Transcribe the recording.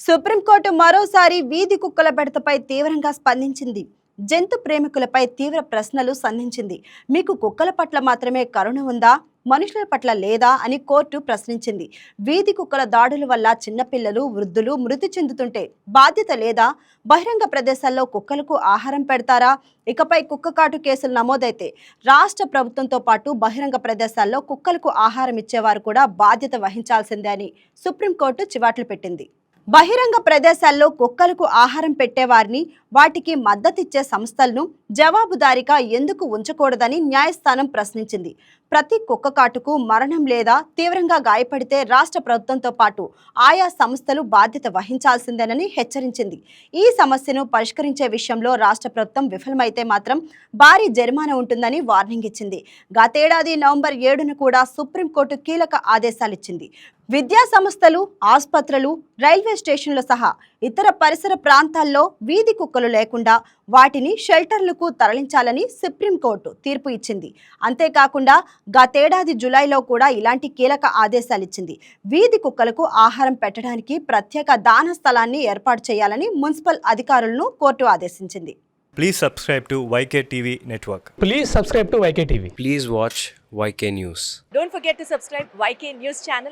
Supreme court మరోసారి వీధి కుక్కల బెడతపై తీవ్రంగా స్పందించింది. జంతు ప్రేమికులపై తీవ్ర ప్రశ్నలు సంధించింది. మీకు కుక్కల పట్ల మాత్రమే కరుణ ఉందా, మనుషుల పట్ల లేదా అని కోర్టు ప్రశ్నించింది. వీధి కుక్కల దాడుల వల్ల చిన్నపిల్లలు, వృద్ధులు మృతి చెందుతుంటే బాధ్యత లేదా? బహిరంగ ప్రదేశాల్లో కుక్కలకు ఆహారం పెడతారా? ఇకపై కుక్క కాటు కేసులు నమోదైతే రాష్ట్ర ప్రభుత్వంతో పాటు బహిరంగ ప్రదేశాల్లో కుక్కలకు ఆహారం ఇచ్చేవారు కూడా బాధ్యత వహించాల్సిందే అని సుప్రీంకోర్టు చివాట్లు పెట్టింది. బహిరంగ ప్రదేశాల్లో కుక్కలకు ఆహారం పెట్టేవారిని, వాటికి మద్దతిచ్చే సంస్థలను జవాబుదారీగా ఎందుకు ఉంచకూడదని న్యాయస్థానం ప్రశ్నించింది. ప్రతి కుక్క కాటుకు మరణం లేదా తీవ్రంగా గాయపడితే రాష్ట్ర ప్రభుత్వంతో పాటు ఆయా సంస్థలు బాధ్యత వహించాల్సిందేనని హెచ్చరించింది. ఈ సమస్యను పరిష్కరించే విషయంలో రాష్ట్ర ప్రభుత్వం విఫలమైతే మాత్రం భారీ జరిమానా ఉంటుందని వార్నింగ్ ఇచ్చింది. గతేడాది నవంబర్ 7న కూడా సుప్రీంకోర్టు కీలక ఆదేశాలిచ్చింది. విద్యా సంస్థలు, ఆసుపత్రులు, రైల్వే స్టేషన్లు సహా ఇతర పరిసర ప్రాంతాల్లో వీధి కుక్కలు లేకుండా వాటిని షెల్టర్లకు తరలించాలని సుప్రీంకోర్టు తీర్పు ఇచ్చింది. అంతేకాకుండా గతేడాది జూలైలో కూడా ఇలాంటి కీలక ఆదేశాలిచ్చింది. వీధి కుక్కలకు ఆహారం పెట్టడానికి ప్రత్యేక దాన స్థలాన్ని ఏర్పాటు చేయాలని మున్సిపల్ అధికారులను కోర్టు ఆదేశించింది. Please subscribe to YK TV Network. Please subscribe to YK TV. Please watch YK News. Don't forget to subscribe YK News channel.